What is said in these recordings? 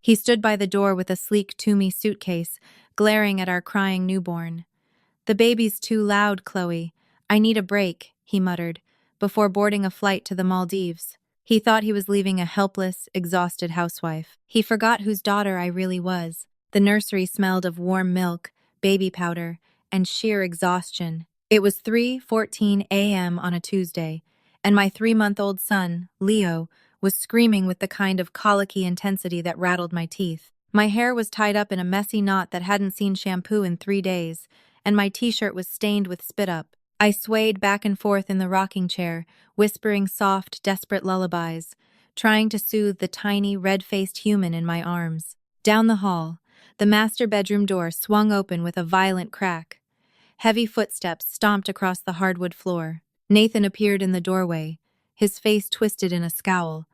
He stood by the door with a sleek Toomey suitcase, glaring at our crying newborn. "The baby's too loud, Chloe. I need a break," he muttered, before boarding a flight to the Maldives. He thought he was leaving a helpless, exhausted housewife. He forgot whose daughter I really was. The nursery smelled of warm milk, baby powder, and sheer exhaustion. It was 3:14 a.m. on a Tuesday, and my 3-month-old son, Leo, was screaming with the kind of colicky intensity that rattled my teeth. My hair was tied up in a messy knot that hadn't seen shampoo in 3 days, and my t-shirt was stained with spit-up. I swayed back and forth in the rocking chair, whispering soft, desperate lullabies, trying to soothe the tiny, red-faced human in my arms. Down the hall, the master bedroom door swung open with a violent crack. Heavy footsteps stomped across the hardwood floor. Nathan appeared in the doorway, his face twisted in a scowl,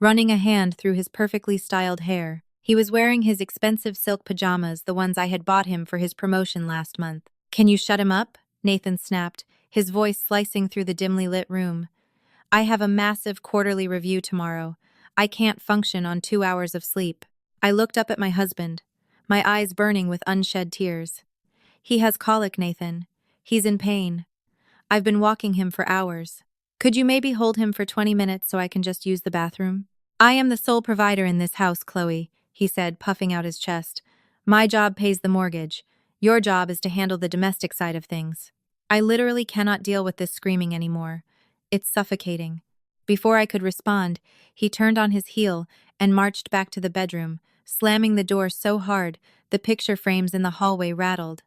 running a hand through his perfectly styled hair. He was wearing his expensive silk pajamas, the ones I had bought him for his promotion last month. "Can you shut him up?" Nathan snapped, his voice slicing through the dimly lit room. "I have a massive quarterly review tomorrow. I can't function on 2 hours of sleep." I looked up at my husband, my eyes burning with unshed tears. "He has colic, Nathan. He's in pain. I've been walking him for hours. Could you maybe hold him for 20 minutes so I can just use the bathroom?" "I am the sole provider in this house, Chloe," he said, puffing out his chest. "My job pays the mortgage. Your job is to handle the domestic side of things. I literally cannot deal with this screaming anymore. It's suffocating." Before I could respond, he turned on his heel and marched back to the bedroom, slamming the door so hard the picture frames in the hallway rattled.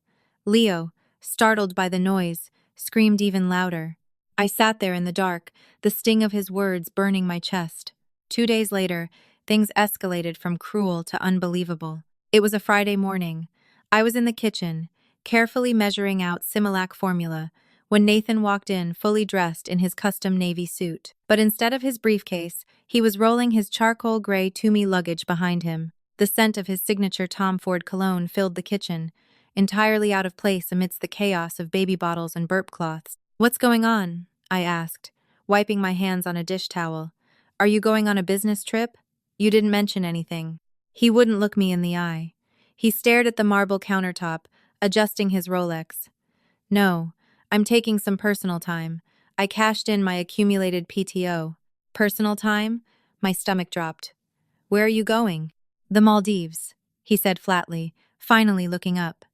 Leo, startled by the noise, screamed even louder. I sat there in the dark, the sting of his words burning my chest. 2 days later, things escalated from cruel to unbelievable. It was a Friday morning. I was in the kitchen, carefully measuring out Similac formula, when Nathan walked in fully dressed in his custom navy suit. But instead of his briefcase, he was rolling his charcoal gray Toomey luggage behind him. The scent of his signature Tom Ford cologne filled the kitchen, entirely out of place amidst the chaos of baby bottles and burp cloths. "What's going on?" I asked, wiping my hands on a dish towel. "Are you going on a business trip? You didn't mention anything." He wouldn't look me in the eye. He stared at the marble countertop, adjusting his Rolex. "No, I'm taking some personal time. I cashed in my accumulated PTO." "Personal time?" My stomach dropped. "Where are you going?" "The Maldives," he said flatly, finally looking up.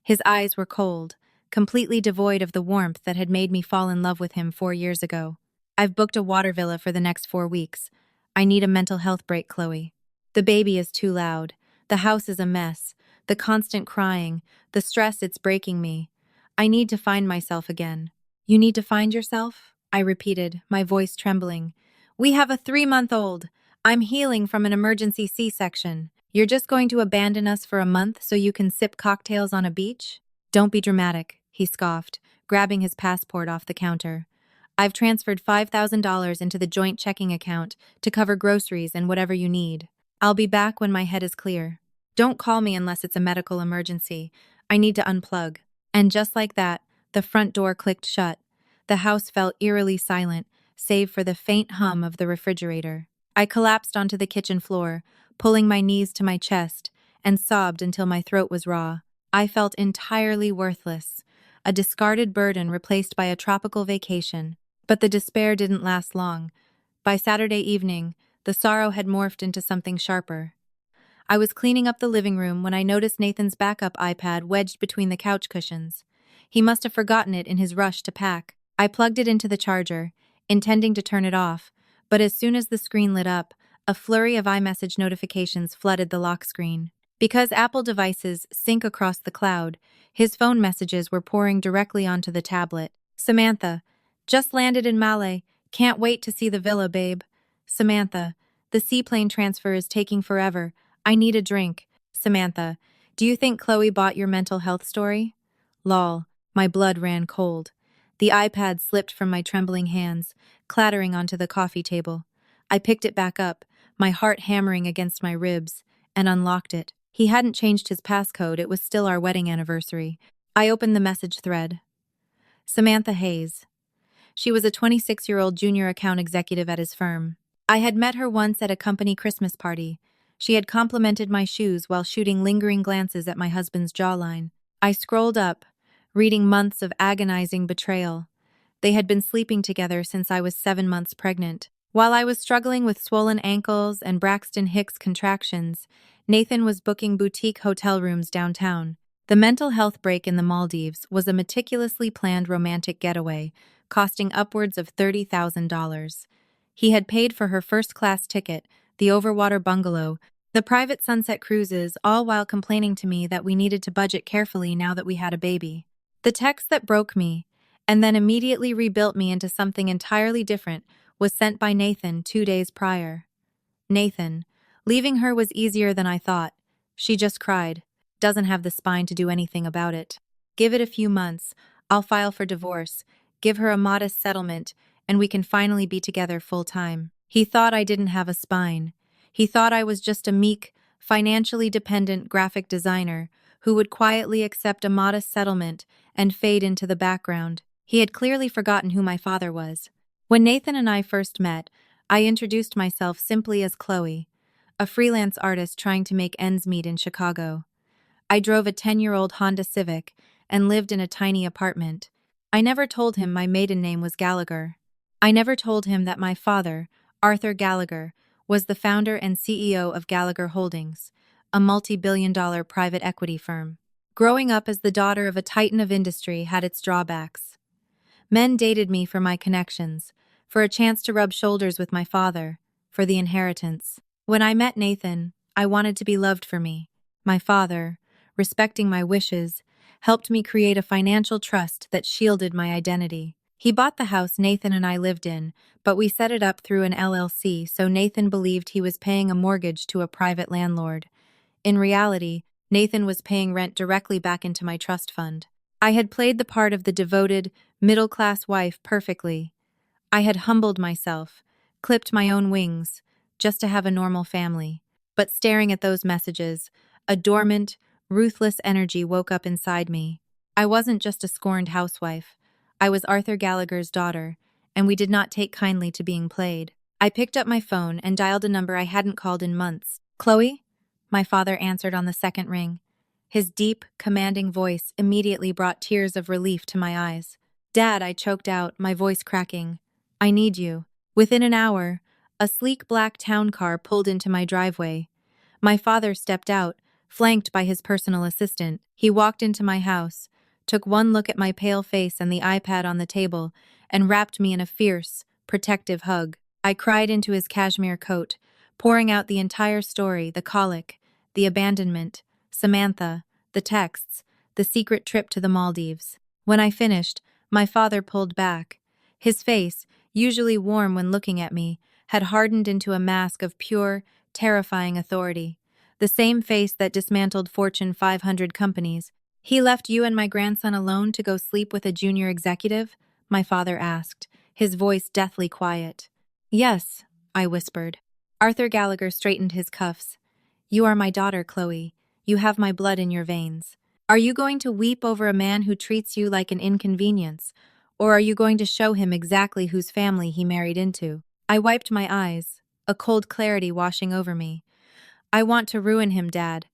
His eyes were cold, completely devoid of the warmth that had made me fall in love with him 4 years ago. "I've booked a water villa for the next 4 weeks. I need a mental health break, Chloe. The baby is too loud. The house is a mess. The constant crying, the stress, it's breaking me. I need to find myself again." "You need to find yourself?" I repeated, my voice trembling. "We have a 3-month-old. I'm healing from an emergency C-section. You're just going to abandon us for a month so you can sip cocktails on a beach?" "Don't be dramatic," he scoffed, grabbing his passport off the counter. "I've transferred $5,000 into the joint checking account to cover groceries and whatever you need. I'll be back when my head is clear. Don't call me unless it's a medical emergency. I need to unplug." And just like that, the front door clicked shut. The house fell eerily silent, save for the faint hum of the refrigerator. I collapsed onto the kitchen floor, pulling my knees to my chest, and sobbed until my throat was raw. I felt entirely worthless, a discarded burden replaced by a tropical vacation. But the despair didn't last long. By Saturday evening, the sorrow had morphed into something sharper. I was cleaning up the living room when I noticed Nathan's backup iPad wedged between the couch cushions. He must have forgotten it in his rush to pack. I plugged it into the charger, intending to turn it off, but as soon as the screen lit up, a flurry of iMessage notifications flooded the lock screen. Because Apple devices sync across the cloud, his phone messages were pouring directly onto the tablet. "Samantha, just landed in Malé. Can't wait to see the villa, babe. Samantha, the seaplane transfer is taking forever. I need a drink. Samantha, do you think Chloe bought your mental health story?" Lol, my blood ran cold. The iPad slipped from my trembling hands, clattering onto the coffee table. I picked it back up, my heart hammering against my ribs, and unlocked it. He hadn't changed his passcode, it was still our wedding anniversary. I opened the message thread. Samantha Hayes. She was a 26-year-old junior account executive at his firm. I had met her once at a company Christmas party. She had complimented my shoes while shooting lingering glances at my husband's jawline. I scrolled up, reading months of agonizing betrayal. They had been sleeping together since I was 7 months pregnant. While I was struggling with swollen ankles and Braxton Hicks contractions, Nathan was booking boutique hotel rooms downtown. The mental health break in the Maldives was a meticulously planned romantic getaway, costing upwards of $30,000. He had paid for her first-class ticket, the overwater bungalow, the private sunset cruises, all while complaining to me that we needed to budget carefully now that we had a baby. The text that broke me, and then immediately rebuilt me into something entirely different, was sent by Nathan 2 days prior. Nathan, leaving her was easier than I thought. She just cried. Doesn't have the spine to do anything about it. Give it a few months. I'll file for divorce, give her a modest settlement, and we can finally be together full time. He thought I didn't have a spine. He thought I was just a meek, financially dependent graphic designer who would quietly accept a modest settlement and fade into the background. He had clearly forgotten who my father was. When Nathan and I first met, I introduced myself simply as Chloe, a freelance artist trying to make ends meet in Chicago. I drove a 10-year-old Honda Civic and lived in a tiny apartment. I never told him my maiden name was Gallagher. I never told him that my father, Arthur Gallagher, was the founder and CEO of Gallagher Holdings, a multi-billion-dollar private equity firm. Growing up as the daughter of a titan of industry had its drawbacks. Men dated me for my connections, for a chance to rub shoulders with my father, for the inheritance. When I met Nathan, I wanted to be loved for me. My father, respecting my wishes, helped me create a financial trust that shielded my identity. He bought the house Nathan and I lived in, but we set it up through an LLC so Nathan believed he was paying a mortgage to a private landlord. In reality, Nathan was paying rent directly back into my trust fund. I had played the part of the devoted, middle-class wife perfectly. I had humbled myself, clipped my own wings, just to have a normal family. But staring at those messages, a dormant, ruthless energy woke up inside me. I wasn't just a scorned housewife. I was Arthur Gallagher's daughter, and we did not take kindly to being played. I picked up my phone and dialed a number I hadn't called in months. "Chloe?" My father answered on the second ring. His deep, commanding voice immediately brought tears of relief to my eyes. "Dad," I choked out, my voice cracking. "I need you." Within an hour, a sleek black town car pulled into my driveway. My father stepped out, flanked by his personal assistant. He walked into my house, took one look at my pale face and the iPad on the table, and wrapped me in a fierce, protective hug. I cried into his cashmere coat, pouring out the entire story, the colic, the abandonment, Samantha, the texts, the secret trip to the Maldives. When I finished, my father pulled back. His face, usually warm when looking at me, had hardened into a mask of pure, terrifying authority. The same face that dismantled Fortune 500 companies. "He left you and my grandson alone to go sleep with a junior executive?" my father asked, his voice deathly quiet. "Yes," I whispered. Arthur Gallagher straightened his cuffs. "You are my daughter, Chloe. You have my blood in your veins. Are you going to weep over a man who treats you like an inconvenience, or are you going to show him exactly whose family he married into?" I wiped my eyes, a cold clarity washing over me. "I want to ruin him, Dad.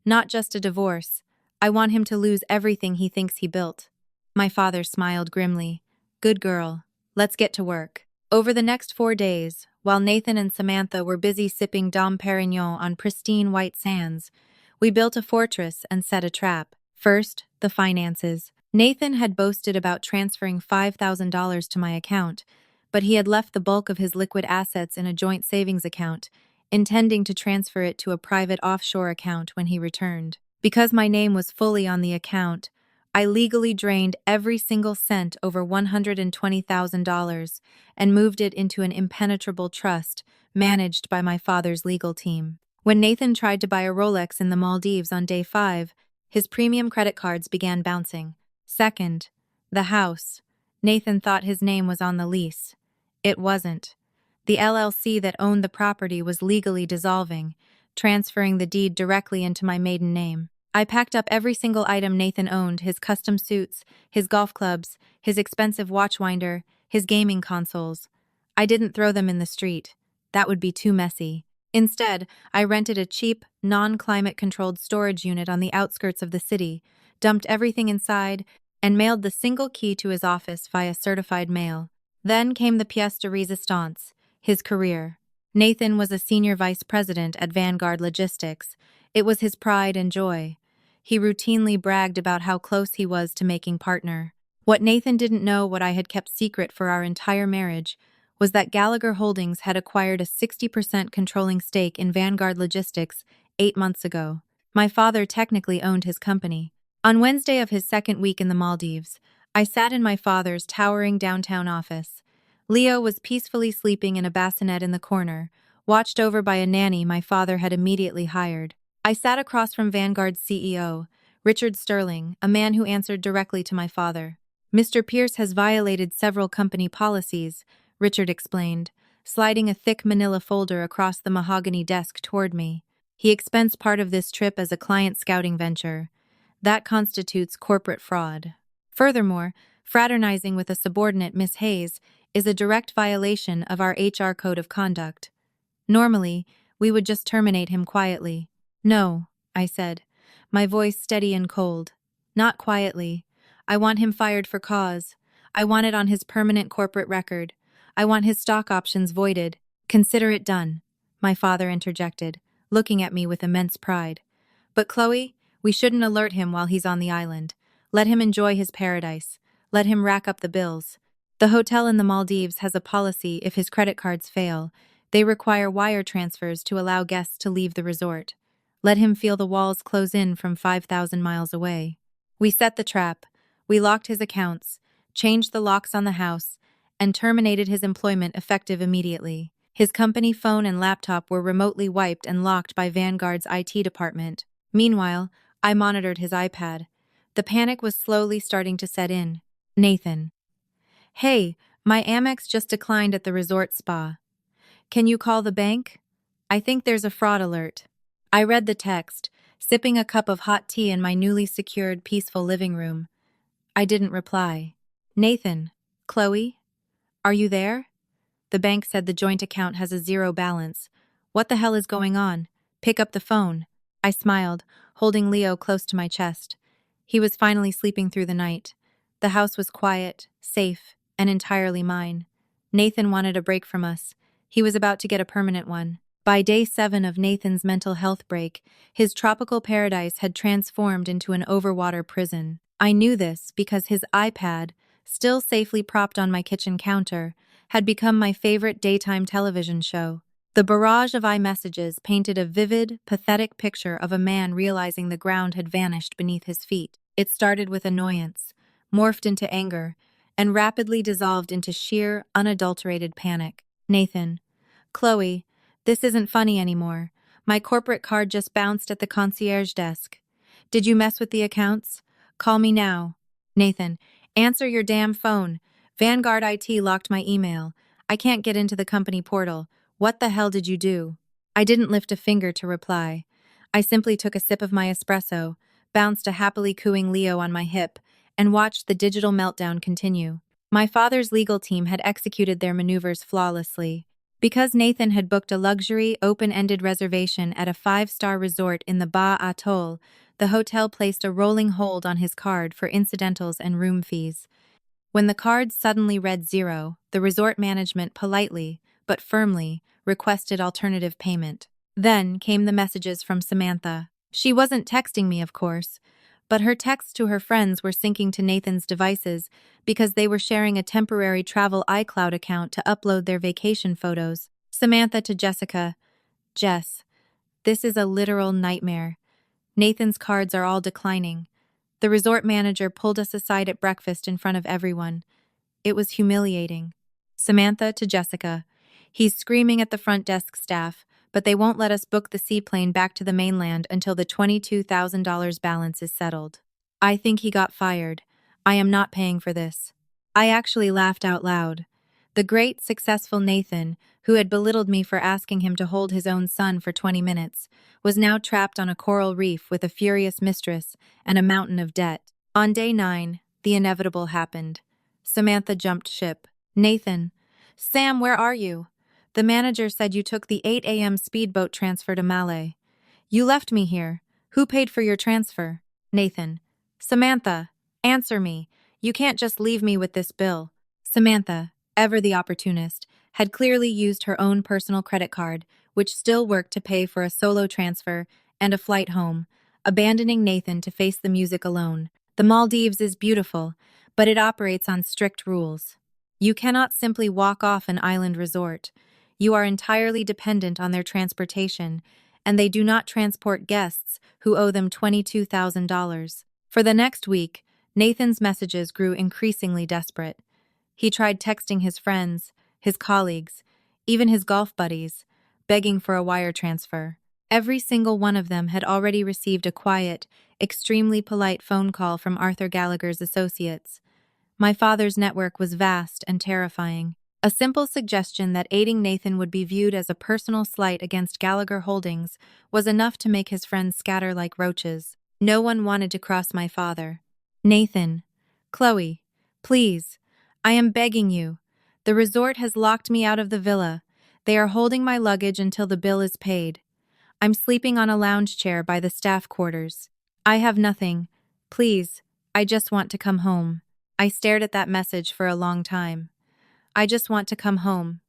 Not just a divorce. I want him to lose everything he thinks he built." My father smiled grimly. "Good girl. Let's get to work." Over the next 4 days, while Nathan and Samantha were busy sipping Dom Perignon on pristine white sands, we built a fortress and set a trap. First, the finances. Nathan had boasted about transferring $5,000 to my account, but he had left the bulk of his liquid assets in a joint savings account, intending to transfer it to a private offshore account when he returned. Because my name was fully on the account, I legally drained every single cent over $120,000 and moved it into an impenetrable trust managed by my father's legal team. When Nathan tried to buy a Rolex in the Maldives on day 5, his premium credit cards began bouncing. Second, the house. Nathan thought his name was on the lease. It wasn't. The LLC that owned the property was legally dissolving, transferring the deed directly into my maiden name. I packed up every single item Nathan owned, his custom suits, his golf clubs, his expensive watchwinder, his gaming consoles. I didn't throw them in the street. That would be too messy. Instead, I rented a cheap, non-climate controlled storage unit on the outskirts of the city, dumped everything inside, and mailed the single key to his office via certified mail. Then came the pièce de résistance, his career. Nathan was a senior vice president at Vanguard Logistics. It was his pride and joy. He routinely bragged about how close he was to making partner. What Nathan didn't know, what I had kept secret for our entire marriage, was that Gallagher Holdings had acquired a 60% controlling stake in Vanguard Logistics 8 months ago. My father technically owned his company. On Wednesday of his second week in the Maldives, I sat in my father's towering downtown office. Leo was peacefully sleeping in a bassinet in the corner, watched over by a nanny my father had immediately hired. I sat across from Vanguard's CEO, Richard Sterling, a man who answered directly to my father. "Mr. Pierce has violated several company policies," Richard explained, sliding a thick manila folder across the mahogany desk toward me. "He expensed part of this trip as a client scouting venture. That constitutes corporate fraud. Furthermore, fraternizing with a subordinate, Miss Hayes, is a direct violation of our HR code of conduct. Normally, we would just terminate him quietly." "No," I said, my voice steady and cold. "Not quietly. I want him fired for cause. I want it on his permanent corporate record. I want his stock options voided." "Consider it done," my father interjected, looking at me with immense pride. "But Chloe, we shouldn't alert him while he's on the island. Let him enjoy his paradise. Let him rack up the bills. The hotel in the Maldives has a policy if his credit cards fail. They require wire transfers to allow guests to leave the resort. Let him feel the walls close in from 5,000 miles away." We set the trap. We locked his accounts, changed the locks on the house, and terminated his employment effective immediately. His company phone and laptop were remotely wiped and locked by Vanguard's IT department. Meanwhile, I monitored his iPad. The panic was slowly starting to set in. "Nathan. Hey, my Amex just declined at the resort spa. Can you call the bank? I think there's a fraud alert." I read the text, sipping a cup of hot tea in my newly secured, peaceful living room. I didn't reply. "Nathan, Chloe, are you there? The bank said the joint account has a zero balance. What the hell is going on? Pick up the phone." I smiled, holding Leo close to my chest. He was finally sleeping through the night. The house was quiet, safe, and entirely mine. Nathan wanted a break from us. He was about to get a permanent one. By day 7 of Nathan's mental health break, his tropical paradise had transformed into an overwater prison. I knew this because his iPad, still safely propped on my kitchen counter, had become my favorite daytime television show. The barrage of iMessages painted a vivid, pathetic picture of a man realizing the ground had vanished beneath his feet. It started with annoyance, morphed into anger, and rapidly dissolved into sheer, unadulterated panic. "Nathan. Chloe, this isn't funny anymore. My corporate card just bounced at the concierge desk. Did you mess with the accounts? Call me now." "Nathan, answer your damn phone. Vanguard IT locked my email. I can't get into the company portal. What the hell did you do?" I didn't lift a finger to reply. I simply took a sip of my espresso, bounced a happily cooing Leo on my hip, and watched the digital meltdown continue. My father's legal team had executed their maneuvers flawlessly. Because Nathan had booked a luxury, open-ended reservation at a 5-star resort in the Ba Atoll, the hotel placed a rolling hold on his card for incidentals and room fees. When the card suddenly read zero, the resort management politely, but firmly, requested alternative payment. Then came the messages from Samantha. She wasn't texting me, of course, but her texts to her friends were syncing to Nathan's devices because they were sharing a temporary travel iCloud account to upload their vacation photos. Samantha to Jessica. "Jess, this is a literal nightmare. Nathan's cards are all declining. The resort manager pulled us aside at breakfast in front of everyone. It was humiliating." Samantha to Jessica. "He's screaming at the front desk staff, but they won't let us book the seaplane back to the mainland until the $22,000 balance is settled. I think he got fired. I am not paying for this." I actually laughed out loud. The great, successful Nathan, who had belittled me for asking him to hold his own son for 20 minutes, was now trapped on a coral reef with a furious mistress and a mountain of debt. On day 9, the inevitable happened. Samantha jumped ship. "Nathan. Sam, where are you? The manager said you took the 8 a.m. speedboat transfer to Malé. You left me here. Who paid for your transfer? Nathan. Samantha, answer me. You can't just leave me with this bill. Samantha, ever the opportunist, had clearly used her own personal credit card, which still worked to pay for a solo transfer and a flight home, abandoning Nathan to face the music alone. The Maldives is beautiful, but it operates on strict rules. You cannot simply walk off an island resort. You are entirely dependent on their transportation, and they do not transport guests who owe them $22,000. For the next week, Nathan's messages grew increasingly desperate. He tried texting his friends, his colleagues, even his golf buddies, begging for a wire transfer. Every single one of them had already received a quiet, extremely polite phone call from Arthur Gallagher's associates. My father's network was vast and terrifying. A simple suggestion that aiding Nathan would be viewed as a personal slight against Gallagher Holdings was enough to make his friends scatter like roaches. No one wanted to cross my father. Nathan. Chloe. Please. I am begging you. The resort has locked me out of the villa. They are holding my luggage until the bill is paid. I'm sleeping on a lounge chair by the staff quarters. I have nothing. Please. I just want to come home. I stared at that message for a long time. I just want to come home.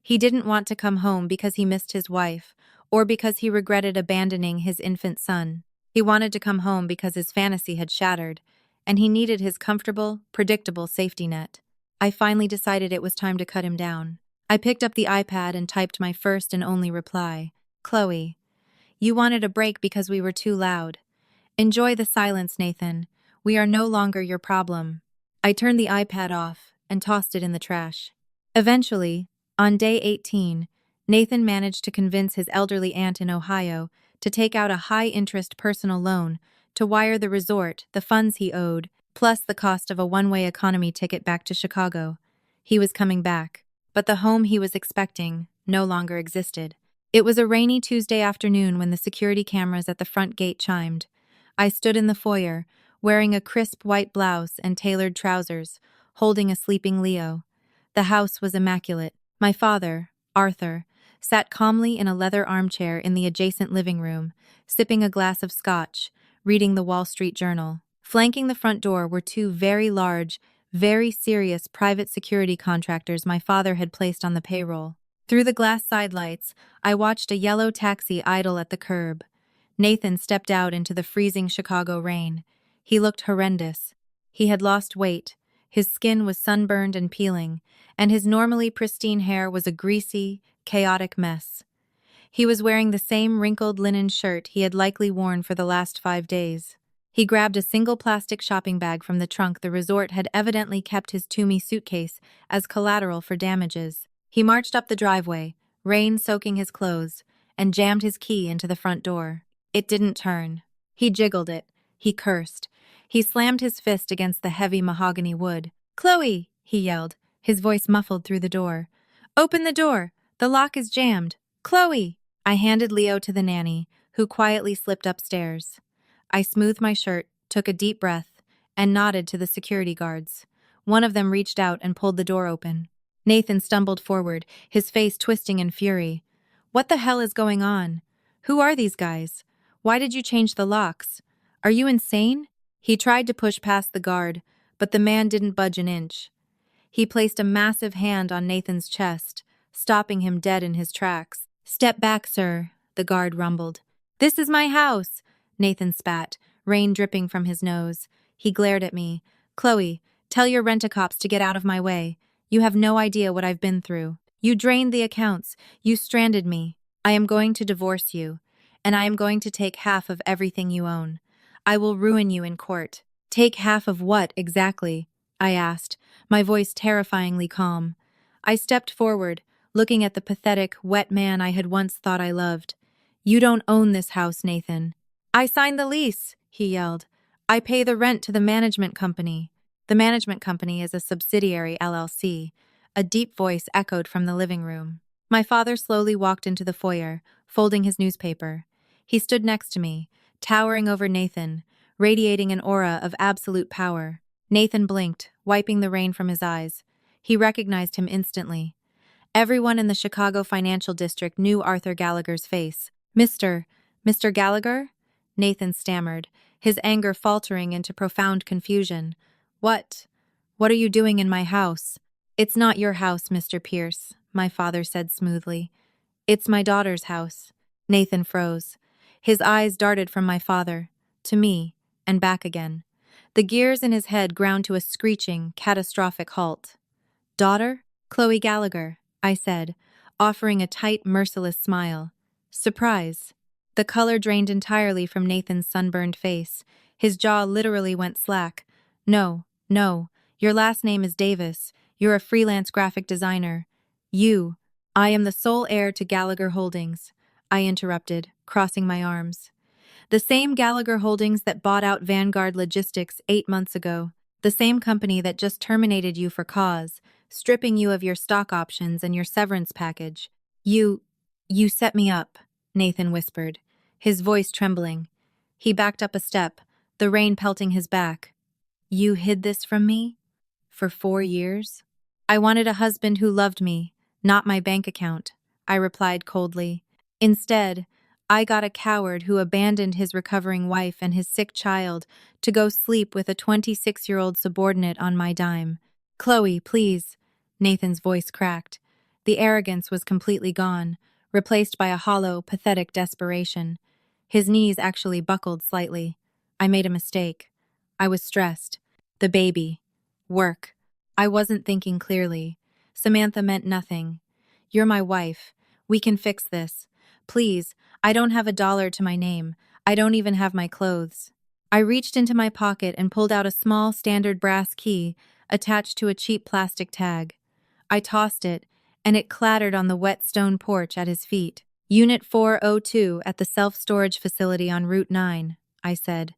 He didn't want to come home because he missed his wife, or because he regretted abandoning his infant son. He wanted to come home because his fantasy had shattered, and he needed his comfortable, predictable safety net. I finally decided it was time to cut him down. I picked up the iPad and typed my first and only reply. Chloe, you wanted a break because we were too loud. Enjoy the silence, Nathan. We are no longer your problem. I turned the iPad off and tossed it in the trash. Eventually, on day 18, Nathan managed to convince his elderly aunt in Ohio to take out a high-interest personal loan to wire the resort the funds he owed, plus the cost of a one-way economy ticket back to Chicago. He was coming back, but the home he was expecting no longer existed. It was a rainy Tuesday afternoon when the security cameras at the front gate chimed. I stood in the foyer, wearing a crisp white blouse and tailored trousers, holding a sleeping Leo. The house was immaculate. My father, Arthur, sat calmly in a leather armchair in the adjacent living room, sipping a glass of scotch, reading the Wall Street Journal. Flanking the front door were two very large, very serious private security contractors my father had placed on the payroll. Through the glass sidelights, I watched a yellow taxi idle at the curb. Nathan stepped out into the freezing Chicago rain. He looked horrendous. He had lost weight, his skin was sunburned and peeling, and his normally pristine hair was a greasy, chaotic mess. He was wearing the same wrinkled linen shirt he had likely worn for the last 5 days. He grabbed a single plastic shopping bag from the trunk the resort had evidently kept his Toomey suitcase as collateral for damages. He marched up the driveway, rain soaking his clothes, and jammed his key into the front door. It didn't turn. He jiggled it. He cursed. He slammed his fist against the heavy mahogany wood. "Chloe!" he yelled, his voice muffled through the door. "Open the door! The lock is jammed! Chloe!" I handed Leo to the nanny, who quietly slipped upstairs. I smoothed my shirt, took a deep breath, and nodded to the security guards. One of them reached out and pulled the door open. Nathan stumbled forward, his face twisting in fury. "What the hell is going on? Who are these guys? Why did you change the locks? Are you insane?" He tried to push past the guard, but the man didn't budge an inch. He placed a massive hand on Nathan's chest, stopping him dead in his tracks. "Step back, sir," the guard rumbled. "This is my house," Nathan spat, rain dripping from his nose. He glared at me. "Chloe, tell your rent-a-cops to get out of my way. You have no idea what I've been through. You drained the accounts. You stranded me. I am going to divorce you, and I am going to take half of everything you own. I will ruin you in court." "Take half of what, exactly?" I asked, my voice terrifyingly calm. I stepped forward, looking at the pathetic, wet man I had once thought I loved. "You don't own this house, Nathan." "I signed the lease," he yelled. "I pay the rent to the management company." The management company is a subsidiary LLC. A deep voice echoed from the living room. My father slowly walked into the foyer, folding his newspaper. He stood next to me, towering over Nathan, radiating an aura of absolute power. Nathan blinked, wiping the rain from his eyes. He recognized him instantly. Everyone in the Chicago financial district knew Arthur Gallagher's face. Mr. Gallagher? Nathan stammered, his anger faltering into profound confusion. What? What are you doing in my house? It's not your house, Mr. Pierce, my father said smoothly. It's my daughter's house. Nathan froze. His eyes darted from my father to me and back again. The gears in his head ground to a screeching, catastrophic halt. Daughter? Chloe Gallagher, I said, offering a tight, merciless smile. Surprise. The color drained entirely from Nathan's sunburned face. His jaw literally went slack. No, your last name is Davis. You're a freelance graphic designer. I am the sole heir to Gallagher Holdings, I interrupted, crossing my arms. The same Gallagher Holdings that bought out Vanguard Logistics 8 months ago. The same company that just terminated you for cause, stripping you of your stock options and your severance package. You set me up, Nathan whispered, his voice trembling. He backed up a step, the rain pelting his back. You hid this from me? For 4 years? I wanted a husband who loved me, not my bank account, I replied coldly. Instead, I got a coward who abandoned his recovering wife and his sick child to go sleep with a 26-year-old subordinate on my dime. Chloe, please. Nathan's voice cracked. The arrogance was completely gone, replaced by a hollow, pathetic desperation. His knees actually buckled slightly. I made a mistake. I was stressed. The baby. Work. I wasn't thinking clearly. Samantha meant nothing. You're my wife. We can fix this. Please, I don't have $1 to my name. I don't even have my clothes. I reached into my pocket and pulled out a small standard brass key attached to a cheap plastic tag. I tossed it, and it clattered on the wet stone porch at his feet. Unit 402 at the self-storage facility on Route 9, I said.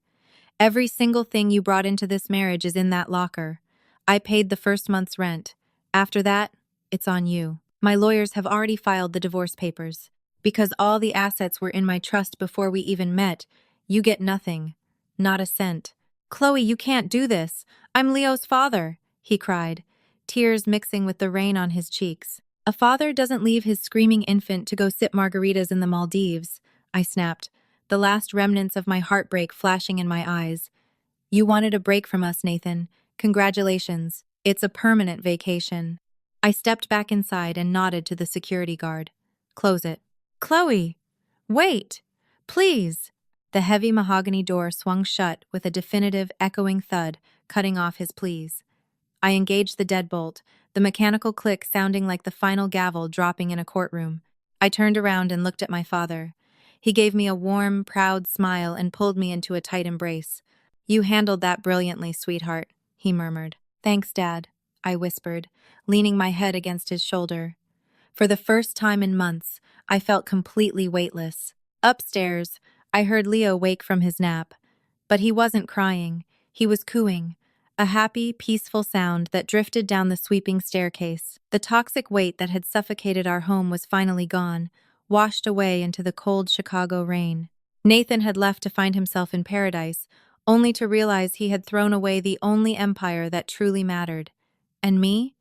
Every single thing you brought into this marriage is in that locker. I paid the first month's rent. After that, it's on you. My lawyers have already filed the divorce papers. Because all the assets were in my trust before we even met, you get nothing. Not a cent. Chloe, you can't do this. I'm Leo's father, he cried, tears mixing with the rain on his cheeks. A father doesn't leave his screaming infant to go sip margaritas in the Maldives, I snapped, the last remnants of my heartbreak flashing in my eyes. You wanted a break from us, Nathan. Congratulations. It's a permanent vacation. I stepped back inside and nodded to the security guard. Close it. Chloe! Wait! Please! The heavy mahogany door swung shut with a definitive, echoing thud, cutting off his pleas. I engaged the deadbolt, the mechanical click sounding like the final gavel dropping in a courtroom. I turned around and looked at my father. He gave me a warm, proud smile and pulled me into a tight embrace. You handled that brilliantly, sweetheart, he murmured. Thanks, Dad, I whispered, leaning my head against his shoulder. For the first time in months, I felt completely weightless. Upstairs, I heard Leo wake from his nap. But he wasn't crying. He was cooing, a happy, peaceful sound that drifted down the sweeping staircase. The toxic weight that had suffocated our home was finally gone, washed away into the cold Chicago rain. Nathan had left to find himself in paradise, only to realize he had thrown away the only empire that truly mattered. And me?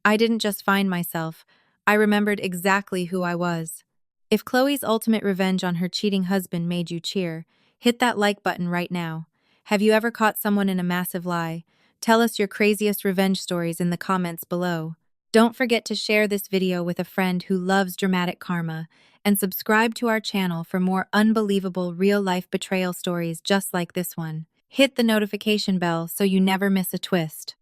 I didn't just find myself. I remembered exactly who I was. If Chloe's ultimate revenge on her cheating husband made you cheer, hit that like button right now. Have you ever caught someone in a massive lie? Tell us your craziest revenge stories in the comments below. Don't forget to share this video with a friend who loves dramatic karma, and subscribe to our channel for more unbelievable real-life betrayal stories just like this one. Hit the notification bell so you never miss a twist.